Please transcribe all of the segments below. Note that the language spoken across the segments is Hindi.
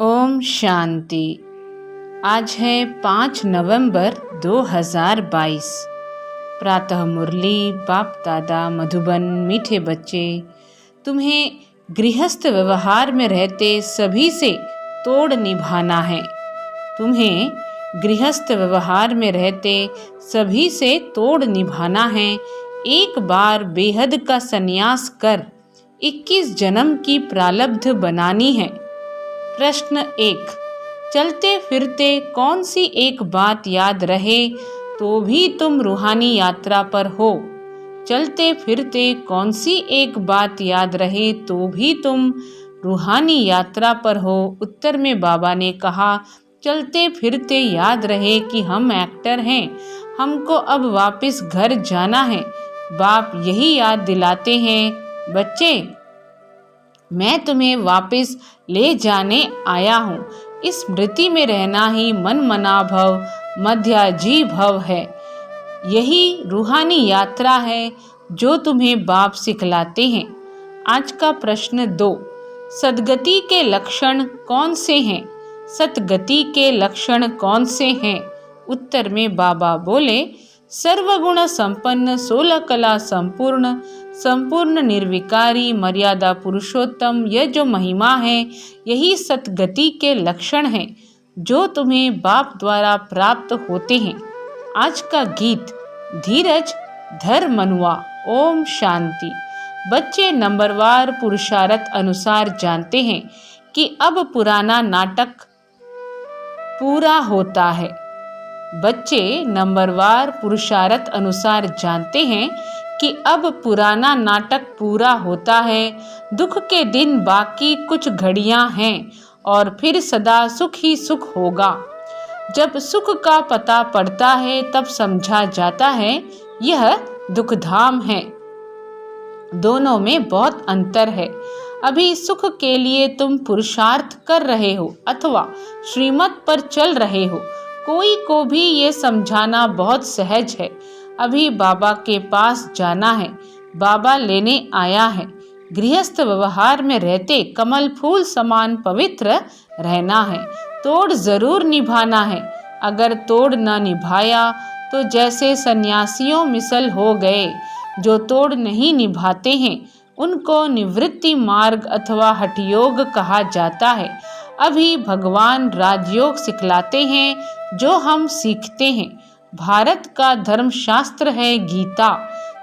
ओम शांति। आज है 5 नवंबर 2022। प्रातः मुरली बाप दादा मधुबन। मीठे बच्चे, तुम्हें गृहस्थ व्यवहार में रहते सभी से तोड़ निभाना है। तुम्हें गृहस्थ व्यवहार में रहते सभी से तोड़ निभाना है। एक बार बेहद का संन्यास कर 21 जन्म की प्रारब्ध बनानी है। प्रश्न 1। चलते फिरते कौन सी एक बात याद रहे तो भी तुम रूहानी यात्रा पर हो? चलते फिरते कौन सी एक बात याद रहे तो भी तुम रूहानी यात्रा पर हो? उत्तर में बाबा ने कहा, चलते फिरते याद रहे कि हम एक्टर हैं, हमको अब वापस घर जाना है। बाप यही याद दिलाते हैं, बच्चे मैं तुम्हें वापस ले जाने आया हूँ। इस स्मृति में रहना ही मन मना भव मध्याजी भव है। यही रूहानी यात्रा है जो तुम्हें बाप सिखलाते हैं। आज का प्रश्न 2। सद्गति के लक्षण कौन से हैं? सतगति के लक्षण कौन से हैं? उत्तर में बाबा बोले, सर्वगुण संपन्न, 16 कला संपूर्ण, संपूर्ण निर्विकारी, मर्यादा पुरुषोत्तम, यह जो महिमा है यही सतगति के लक्षण हैं जो तुम्हें बाप द्वारा प्राप्त होते हैं। आज का गीत धीरज धर मनुआ। ओम शांति। बच्चे नंबरवार पुरुषार्थ अनुसार जानते हैं कि अब पुराना नाटक पूरा होता है। बच्चे नंबरवार पुरुषार्थ अनुसार जानते हैं कि अब पुराना नाटक पूरा होता है। दुख के दिन बाकी कुछ घड़ियां हैं और फिर सदा सुख ही सुख होगा। जब सुख का पता पड़ता है तब समझा जाता है यह दुखधाम है। दोनों में बहुत अंतर है। अभी सुख के लिए तुम पुरुषार्थ कर रहे हो अथवा श्रीमत पर चल रहे हो। कोई को भी ये समझाना बहुत सहज है। अभी बाबा के पास जाना है, बाबा लेने आया है। गृहस्थ व्यवहार में रहते कमल फूल समान पवित्र रहना है। तोड़ जरूर निभाना है। अगर तोड़ न निभाया तो जैसे सन्यासियों मिसल हो गए। जो तोड़ नहीं निभाते हैं उनको निवृत्ति मार्ग अथवा हठयोग कहा जाता है। अभी भगवान राजयोग सिखलाते हैं जो हम सीखते हैं। भारत का धर्मशास्त्र है गीता,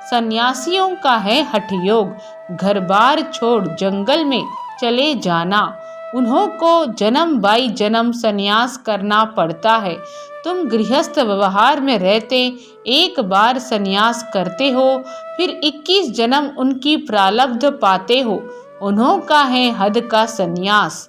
सन्यासियों का है हठयोग। घर बार छोड़ जंगल में चले जाना। उन्हों को जन्म बाई जन्म सन्यास करना पड़ता है। तुम गृहस्थ व्यवहार में रहते एक बार सन्यास करते हो, फिर 21 जन्म उनकी प्रारब्ध पाते हो। उन्हों का है हद का सन्यास,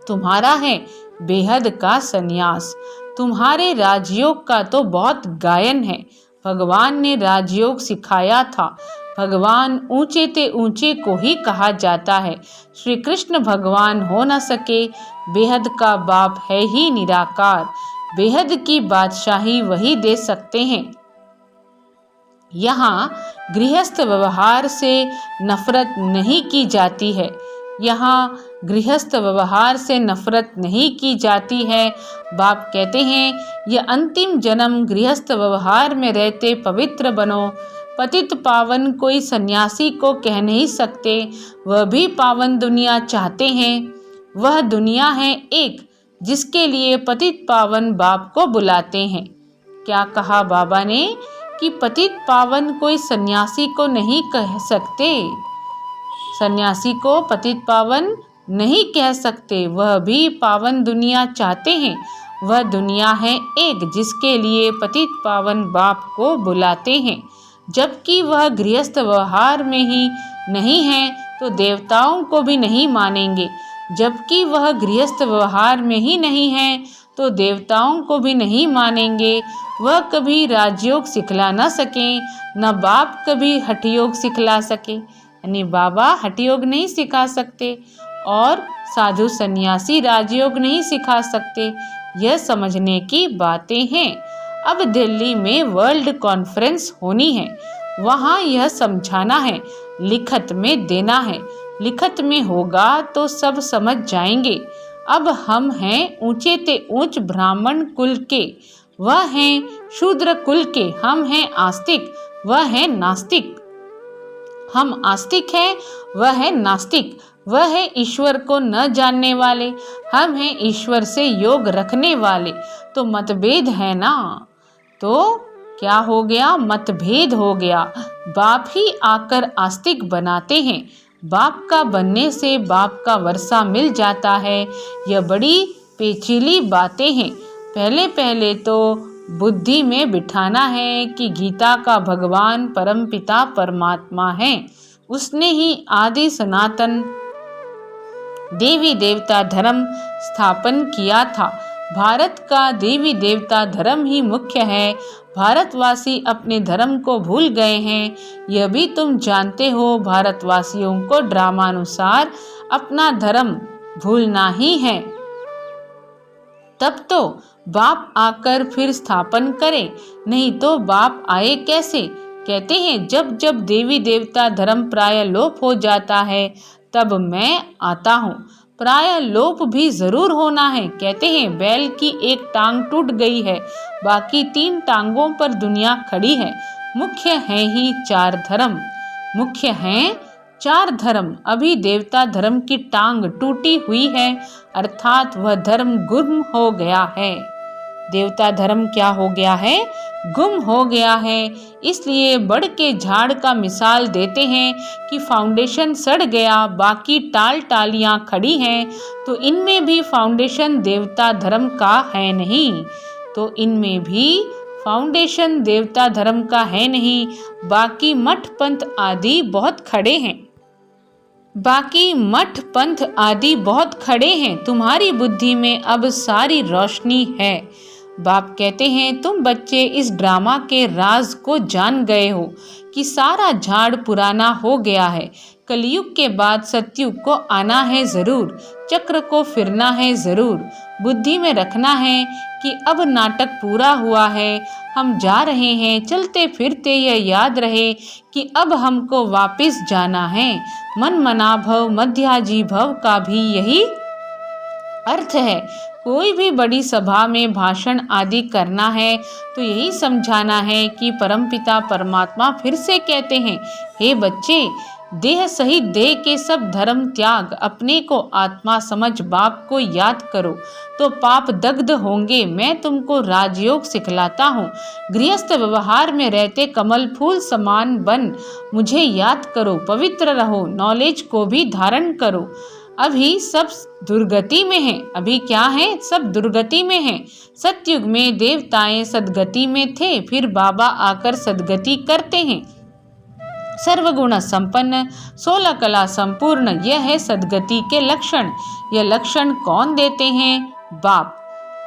तुम्हारा है बेहद का सन्यास। तुम्हारे राजयोग का तो बहुत गायन है। भगवान ने राजयोग सिखाया था। भगवान ऊंचे ते ऊंचे को ही कहा जाता है। श्री कृष्ण भगवान हो न सके, बेहद का बाप है ही निराकार। बेहद की बादशाही वही दे सकते हैं। यहाँ गृहस्थ व्यवहार से नफरत नहीं की जाती है। यहाँ गृहस्थ व्यवहार से नफरत नहीं की जाती है। बाप कहते हैं यह अंतिम जन्म गृहस्थ व्यवहार में रहते पवित्र बनो। पतित पावन कोई सन्यासी को कह नहीं सकते, वह भी पावन दुनिया चाहते हैं। वह दुनिया है एक जिसके लिए पतित पावन बाप को बुलाते हैं। क्या कहा बाबा ने कि पतित पावन कोई सन्यासी को नहीं कह सकते। सन्यासी को पतित पावन नहीं कह सकते। वह भी पावन दुनिया चाहते हैं। वह दुनिया है एक जिसके लिए पतित पावन बाप को बुलाते हैं। जबकि वह गृहस्थ व्यवहार में ही नहीं है तो देवताओं को भी नहीं मानेंगे। जबकि वह गृहस्थ व्यवहार में ही नहीं है तो देवताओं को भी नहीं मानेंगे। वह कभी राजयोग सिखला न सके, न बाप कभी हठयोग सिखला सके। यानी बाबा हठयोग नहीं सिखा सकते और साधु सन्यासी राजयोग नहीं सिखा सकते। यह समझने की बातें हैं। अब दिल्ली में वर्ल्ड कॉन्फ्रेंस होनी है। वहाँ यह समझाना है, लिखत में देना है। लिखत में होगा तो सब समझ जाएंगे। अब हम हैं ऊंचे ते ऊंच ब्राह्मण कुल के, वह हैं शूद्र कुल के। हम हैं आस्तिक, वह है नास्तिक। हम आस्तिक हैं, वह है नास्तिक। वह है ईश्वर को न जानने वाले, हम हैं ईश्वर से योग रखने वाले। तो मतभेद है ना, तो क्या हो गया, मतभेद हो गया। बाप ही आकर आस्तिक बनाते हैं। बाप का बनने से बाप का वर्षा मिल जाता है। यह बड़ी पेचीली बातें हैं। पहले पहले तो बुद्धि में बिठाना है कि गीता का भगवान परमपिता परमात्मा है। उसने ही आदि सनातन देवी देवता धर्म स्थापन किया था। भारत का देवी देवता धर्म ही मुख्य है। भारतवासी अपने धर्म को भूल गए हैं, यह भी तुम जानते हो। भारतवासियों को ड्रामानुसार अपना धर्म भूलना ही है। तब तो बाप आकर फिर स्थापन करे, नहीं तो बाप आए कैसे। कहते हैं जब जब देवी देवता धर्म प्राय लोप हो जाता है तब मैं आता हूँ। प्राय लोप भी जरूर होना है। कहते हैं बैल की एक टांग टूट गई है, बाकी 3 टांगों पर दुनिया खड़ी है। मुख्य है ही 4 धर्म, मुख्य हैं 4 धर्म। अभी देवता धर्म की टांग टूटी हुई है, अर्थात वह धर्म गुम हो गया है। देवता धर्म क्या हो गया है, गुम हो गया है। इसलिए बड़ के झाड़ का मिसाल देते हैं कि फाउंडेशन सड़ गया, बाकी टाल टालियां खड़ी हैं। तो इनमें भी फाउंडेशन देवता धर्म का है नहीं, तो इनमें भी फाउंडेशन देवता धर्म का है नहीं। बाकी मठ पंथ आदि बहुत खड़े हैं, बाकी मठ पंथ आदि बहुत खड़े हैं। तुम्हारी बुद्धि में अब सारी रोशनी है। बाप कहते हैं तुम बच्चे इस ड्रामा के राज को जान गए हो कि सारा झाड़ पुराना हो गया है। कलयुग के बाद सतयुग को आना है जरूर, चक्र को फिरना है जरूर। बुद्धि में रखना है कि अब नाटक पूरा हुआ है, हम जा रहे हैं। चलते फिरते यह याद रहे कि अब हमको वापस जाना है। मन मना भव मध्याजी भव का भी यही अर्थ है। कोई भी बड़ी सभा में भाषण आदि करना है तो यही समझाना है कि परमपिता परमात्मा फिर से कहते हैं, हे बच्चे, देह सहित देह के सब धर्म त्याग, अपने को आत्मा समझ बाप को याद करो तो पाप दग्ध होंगे। मैं तुमको राजयोग सिखलाता हूँ। गृहस्थ व्यवहार में रहते कमल फूल समान बन मुझे याद करो। पवित्र रहो, नॉलेज को भी धारण करो। अभी सब दुर्गति में हैं। अभी क्या है, सब दुर्गति में हैं। सतयुग में देवताएं सदगति में थे, फिर बाबा आकर सदगति करते हैं। सर्वगुण संपन्न 16 कला संपूर्ण, यह है सदगति के लक्षण। यह लक्षण कौन देते हैं, बाप।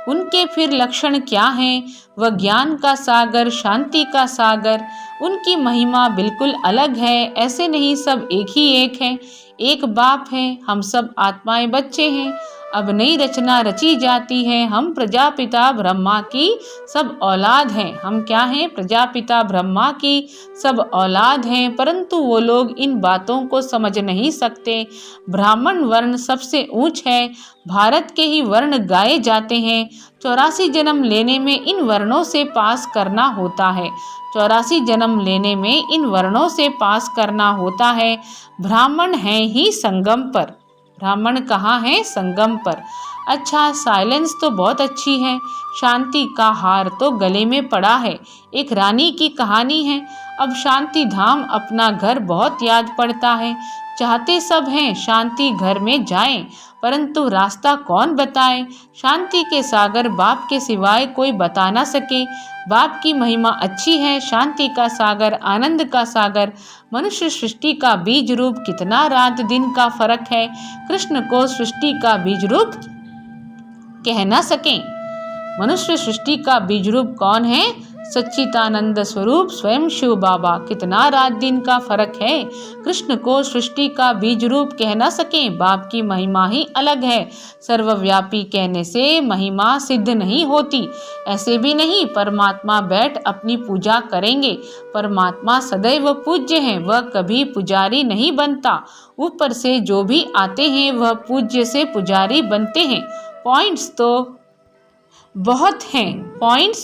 उनके फिर लक्षण क्या हैं, वह ज्ञान का सागर, शांति का सागर। उनकी महिमा बिल्कुल अलग है। ऐसे नहीं, सब एक ही एक है। एक बाप है, हम सब आत्माएं बच्चे हैं। अब नई रचना रची जाती है। हम प्रजापिता ब्रह्मा की सब औलाद हैं। हम क्या हैं, प्रजापिता ब्रह्मा की सब औलाद हैं, परंतु वो लोग इन बातों को समझ नहीं सकते। ब्राह्मण वर्ण सबसे ऊंच है। भारत के ही वर्ण गाए जाते हैं। 84 जन्म लेने में इन वर्णों से पास करना होता है। 84 जन्म लेने में इन वर्णों से पास करना होता है। ब्राह्मण हैं ही संगम पर। ब्राह्मण कहाँ है, संगम पर। अच्छा, साइलेंस तो बहुत अच्छी है। शांति का हार तो गले में पड़ा है। एक रानी की कहानी है। अब शांति धाम अपना घर बहुत याद पड़ता है। चाहते सब हैं शांति घर में जाएं, परंतु रास्ता कौन बताए। शांति के सागर बाप के सिवाय कोई बता ना सके। बाप की महिमा अच्छी है। शांति का सागर, आनंद का सागर, मनुष्य सृष्टि का बीज रूप। कितना रात दिन का फर्क है। कृष्ण को सृष्टि का बीज रूप कह ना सके। मनुष्य सृष्टि का बीज रूप कौन है, सच्चिदानंद स्वरूप स्वयं शिव बाबा। कितना रात दिन का फर्क है। कृष्ण को सृष्टि का बीज रूप कह न सके, बाप की महिमा ही अलग है। सर्वव्यापी कहने से महिमा सिद्ध नहीं होती। ऐसे भी नहीं परमात्मा बैठ अपनी पूजा करेंगे। परमात्मा सदैव पूज्य हैं, वह कभी पुजारी नहीं बनता। ऊपर से जो भी आते हैं वह पूज्य से पुजारी बनते हैं। पॉइंट्स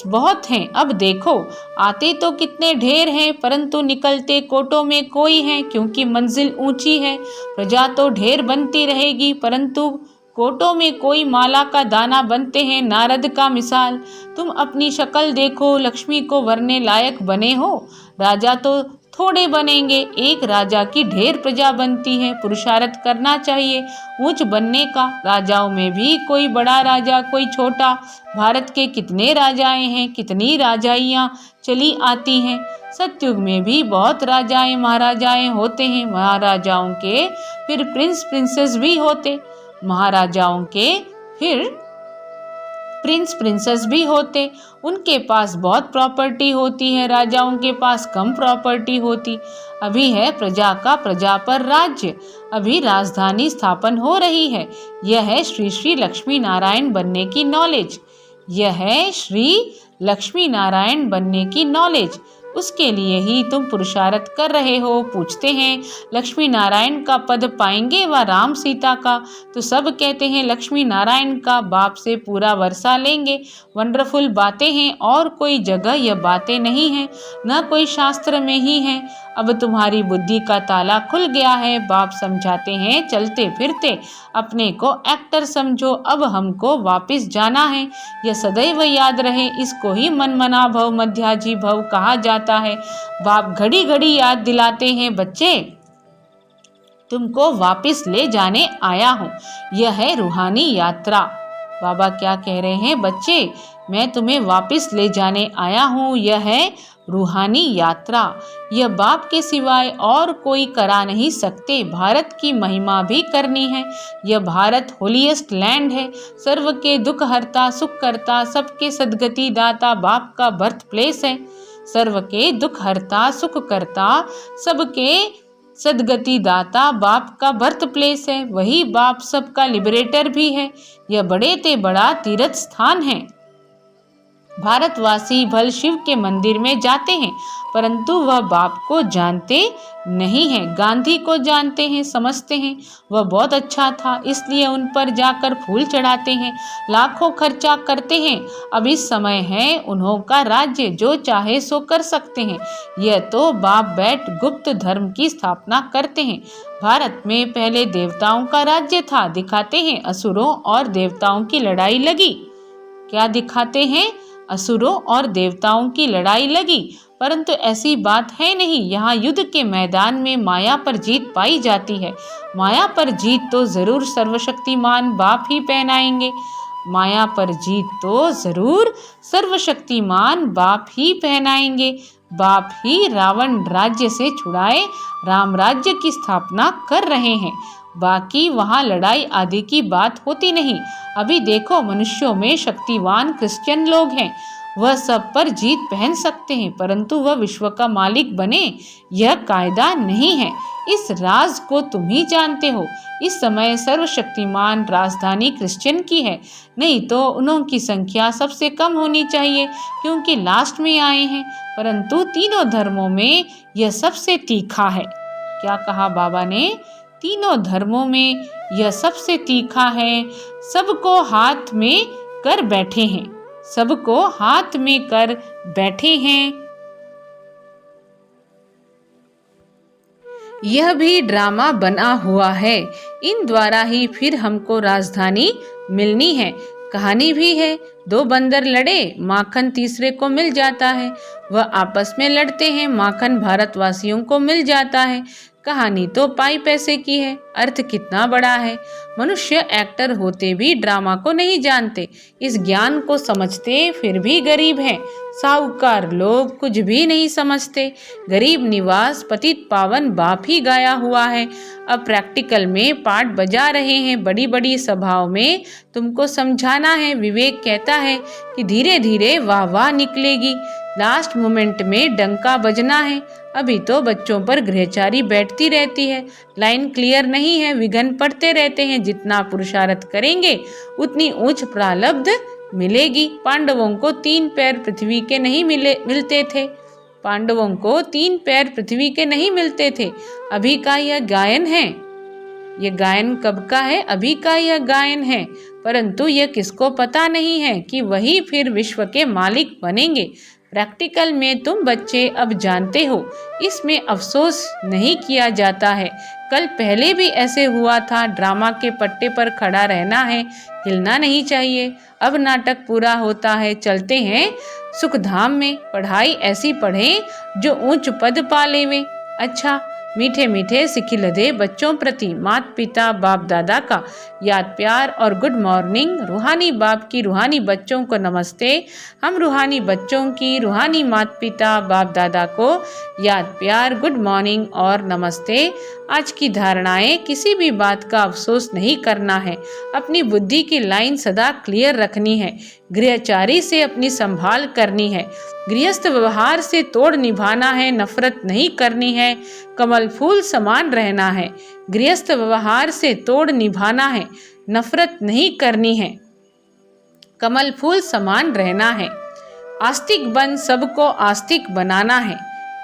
बहुत हैं। अब देखो, आते तो कितने ढेर हैं, परंतु निकलते कोटों में कोई है, क्योंकि मंजिल ऊंची है। प्रजा तो ढेर बनती रहेगी, परंतु कोटों में कोई माला का दाना बनते हैं। नारद का मिसाल, तुम अपनी शक्ल देखो, लक्ष्मी को वरने लायक बने हो। राजा तो थोड़े बनेंगे, एक राजा की ढेर प्रजा बनती है। पुरुषार्थ करना चाहिए ऊंच बनने का। राजाओं में भी कोई बड़ा राजा, कोई छोटा। भारत के कितने राजाएं हैं, कितनी राजाइयाँ चली आती हैं। सतयुग में भी बहुत राजाएं महाराजाएं होते हैं। महाराजाओं के फिर प्रिंस प्रिंसेस भी होते, महाराजाओं के फिर प्रिंस प्रिंसेस भी होते। उनके पास बहुत प्रॉपर्टी होती है, राजाओं के पास कम प्रॉपर्टी होती। अभी है प्रजा का प्रजा पर राज्य, अभी राजधानी स्थापन हो रही है। यह है श्री श्री लक्ष्मी नारायण बनने की नॉलेज। यह है श्री लक्ष्मी नारायण बनने की नॉलेज। उसके लिए ही तुम पुरुषार्थ कर रहे हो। पूछते हैं लक्ष्मी नारायण का पद पाएंगे व राम सीता का, तो सब कहते हैं लक्ष्मी नारायण का। बाप से पूरा वर्षा लेंगे। वंडरफुल बातें हैं, और कोई जगह यह बातें नहीं हैं, न कोई शास्त्र में ही है। अब तुम्हारी बुद्धि का ताला खुल गया है। बाप समझाते हैं चलते फिरते अपने को एक्टर समझो। अब हमको वापस जाना है, यह सदैव याद रहे। इसको ही मनमना भव मध्याजी भव कहा जाता है। बाप घड़ी घड़ी याद दिलाते हैं, बच्चे तुमको वापस ले जाने आया हूँ। यह है रूहानी यात्रा। बाबा क्या कह रहे हैं, बच्चे मैं तुम्हें वापस ले जाने आया हूँ। यह है रूहानी यात्रा। यह बाप के सिवाय और कोई करा नहीं सकते। भारत की महिमा भी करनी है। यह भारत होलीएस्ट लैंड है। सर्व के दुख हरता सुख करता, सबके सदगति दाता बाप का बर्थ प्लेस है। सर्व के दुख हरता सुख करता, सबके सदगति दाता बाप का बर्थ प्लेस है। वही बाप सबका लिबरेटर भी है। यह बड़े ते बड़ा तीर्थ स्थान है। भारतवासी भल शिव के मंदिर में जाते हैं, परंतु वह बाप को जानते नहीं हैं। गांधी को जानते हैं, समझते हैं वह बहुत अच्छा था, इसलिए उन पर जाकर फूल चढ़ाते हैं, लाखों खर्चा करते हैं। अब इस समय है उन्हों का राज्य, जो चाहे सो कर सकते हैं। यह तो बाप बैठ गुप्त धर्म की स्थापना करते हैं। भारत में पहले देवताओं का राज्य था, दिखाते हैं असुरों और देवताओं की लड़ाई लगी। क्या दिखाते हैं, असुरों और देवताओं की लड़ाई लगी, परंतु ऐसी बात है नहीं। यहाँ युद्ध के मैदान में माया पर जीत पाई जाती है। माया पर जीत तो जरूर सर्वशक्तिमान बाप ही पहनाएंगे। माया पर जीत तो जरूर सर्वशक्तिमान बाप ही पहनाएंगे। बाप ही रावण राज्य से छुड़ाए राम राज्य की स्थापना कर रहे हैं। बाकी वहाँ लड़ाई आदि की बात होती नहीं। अभी देखो मनुष्यों में शक्तिवान क्रिश्चियन लोग हैं, वह सब पर जीत पहन सकते हैं, परंतु वह विश्व का मालिक बने यह कायदा नहीं है। इस राज को तुम ही जानते हो। इस समय सर्वशक्तिमान राजधानी क्रिश्चियन की है, नहीं तो उन्हों की संख्या सबसे कम होनी चाहिए, क्योंकि लास्ट में आए हैं। परंतु तीनों धर्मों में यह सबसे तीखा है। क्या कहा बाबा ने, तीनों धर्मों में यह सबसे तीखा है। सबको हाथ में कर बैठे हैं, सबको हाथ में कर बैठे हैं। यह भी ड्रामा बना हुआ है, इन द्वारा ही फिर हमको राजधानी मिलनी है। कहानी भी है, दो बंदर लड़े, माखन तीसरे को मिल जाता है। वह आपस में लड़ते हैं, माखन भारतवासियों को मिल जाता है। कहानी तो पाई पैसे की है, अर्थ कितना बड़ा है। मनुष्य एक्टर होते भी ड्रामा को नहीं जानते, इस ज्ञान को समझते फिर भी गरीब हैं। साहूकार लोग कुछ भी नहीं समझते। गरीब निवास पतित पावन बाप ही गाया हुआ है। अब प्रैक्टिकल में पाठ बजा रहे हैं, बड़ी बड़ी सभाओं में तुमको समझाना है। विवेक कहता है कि धीरे धीरे वाह वाह निकलेगी, लास्ट मोमेंट में डंका बजना है। अभी तो बच्चों पर गृहचारी बैठती रहती है, लाइन क्लियर नहीं है, विघ्न पड़ते रहते हैं। जितना पुरुषार्थ करेंगे उतनी उच्च प्रारब्ध मिलेगी। पांडवों को 3 पैर पृथ्वी के नहीं मिलते थे। पांडवों को 3 पैर पृथ्वी के नहीं मिलते थे। अभी का यह गायन है, ये गायन कब का है? अभी का यह गायन है। परंतु यह किसको पता नहीं है कि वही फिर विश्व के मालिक बनेंगे। प्रैक्टिकल में तुम बच्चे अब जानते हो, इसमें अफसोस नहीं किया जाता है। कल पहले भी ऐसे हुआ था। ड्रामा के पट्टे पर खड़ा रहना है, हिलना नहीं चाहिए। अब नाटक पूरा होता है, चलते हैं सुखधाम में। पढ़ाई ऐसी पढ़ें जो ऊंच पद पा लेवें। अच्छा, मीठे मीठे सिखिलधे बच्चों प्रति माता पिता बाप दादा का याद प्यार और गुड मॉर्निंग। रूहानी बाप की रूहानी बच्चों को नमस्ते। हम रूहानी बच्चों की रूहानी माता पिता बाप दादा को याद प्यार, गुड मॉर्निंग और नमस्ते। आज की धारणाएं, किसी भी बात का अफसोस नहीं करना है। अपनी बुद्धि की लाइन सदा क्लियर रखनी है। गृहचारी से अपनी संभाल करनी है। गृहस्थ व्यवहार से तोड़ निभाना है, नफरत नहीं करनी है। कमल फूल समान रहना है। गृहस्थ व्यवहार से तोड़ निभाना है, नफरत नहीं करनी है। कमल फूल समान रहना है। आस्तिक बन सबको आस्तिक बनाना है।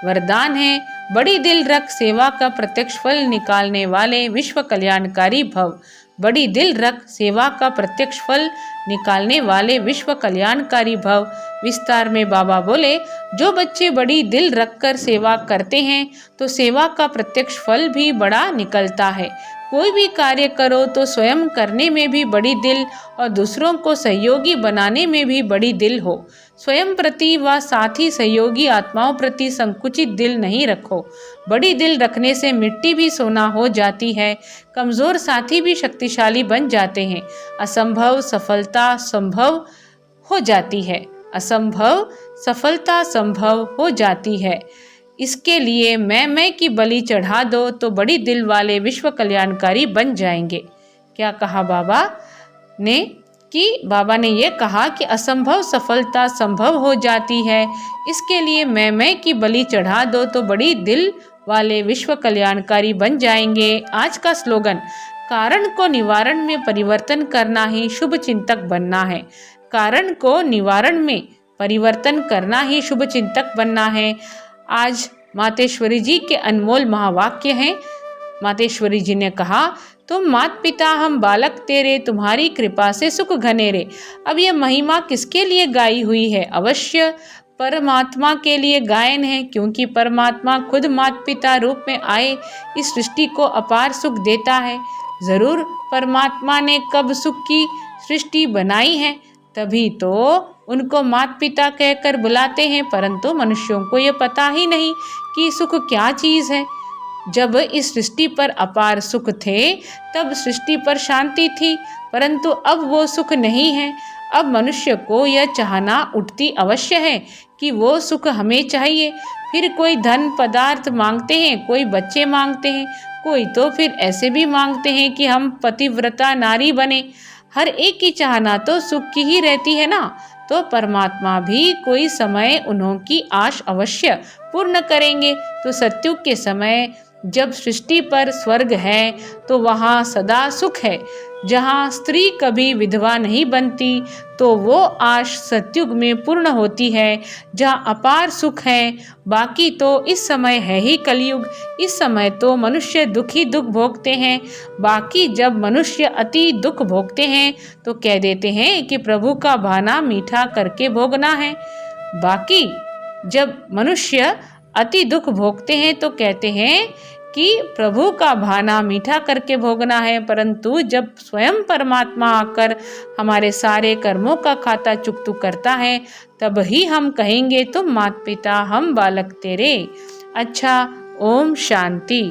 वरदान है, बड़ी दिल रख सेवा का प्रत्यक्ष फल निकालने वाले विश्व कल्याणकारी भव। बड़ी दिल रख सेवा का प्रत्यक्ष फल निकालने वाले विश्व कल्याणकारी भव। विस्तार में बाबा बोले, जो बच्चे बड़ी दिल रखकर सेवा करते हैं तो सेवा का प्रत्यक्ष फल भी बड़ा निकलता है। कोई भी कार्य करो तो स्वयं करने में भी बड़ी दिल और दूसरों को सहयोगी बनाने में भी बड़ी दिल हो। स्वयं प्रति व साथी सहयोगी आत्माओं प्रति संकुचित दिल नहीं रखो। बड़ी दिल रखने से मिट्टी भी सोना हो जाती है, कमजोर साथी भी शक्तिशाली बन जाते हैं। असंभव सफलता संभव हो जाती है। असंभव सफलता संभव हो जाती है। इसके लिए मैं की बलि चढ़ा दो तो बड़ी दिल वाले विश्व कल्याणकारी बन जाएंगे। क्या कहा बाबा ने? कि बाबा ने ये कहा कि असंभव सफलता संभव हो जाती है। इसके लिए मैं की बलि चढ़ा दो तो बड़ी दिल वाले विश्व कल्याणकारी बन जाएंगे। आज का स्लोगन, कारण को निवारण में परिवर्तन करना ही शुभ चिंतक बनना है। कारण को निवारण में परिवर्तन करना ही शुभ चिंतक बनना है। आज मातेश्वरी जी के अनमोल महावाक्य हैं। मातेश्वरी जी ने कहा, तुम मात पिता हम बालक तेरे, तुम्हारी कृपा से सुख घनेरे। अब यह महिमा किसके लिए गाई हुई है? अवश्य परमात्मा के लिए गायन है, क्योंकि परमात्मा खुद माता पिता रूप में आए इस सृष्टि को अपार सुख देता है। जरूर परमात्मा ने कब सुख की सृष्टि बनाई है, तभी तो उनको माता पिता कहकर बुलाते हैं। परंतु मनुष्यों को ये पता ही नहीं कि सुख क्या चीज़ है। जब इस सृष्टि पर अपार सुख थे तब सृष्टि पर शांति थी, परंतु अब वो सुख नहीं है। अब मनुष्य को यह चाहना उठती अवश्य है कि वो सुख हमें चाहिए। फिर कोई धन पदार्थ मांगते हैं, कोई बच्चे मांगते हैं, कोई तो फिर ऐसे भी मांगते हैं कि हम पतिव्रता नारी बने। हर एक की चाहना तो सुख की ही रहती है ना। तो परमात्मा भी कोई समय उन्हों की आश अवश्य पूर्ण करेंगे। तो सत्युग के समय जब सृष्टि पर स्वर्ग है तो वहाँ सदा सुख है। जहाँ स्त्री कभी विधवा नहीं बनती तो वो आश सत्युग में पूर्ण होती है, जहाँ अपार सुख है। बाकी तो इस समय है ही कलयुग। इस समय तो मनुष्य दुख ही दुख भोगते हैं। बाकी जब मनुष्य अति दुख भोगते हैं तो कह देते हैं कि प्रभु का भाना मीठा करके भोगना है। बाकी जब मनुष्य अति दुख भोगते हैं तो कहते हैं कि प्रभु का भाना मीठा करके भोगना है। परंतु जब स्वयं परमात्मा आकर हमारे सारे कर्मों का खाता चुकतू करता है, तब ही हम कहेंगे, तुम माता पिता हम बालक तेरे। अच्छा, ओम शांति।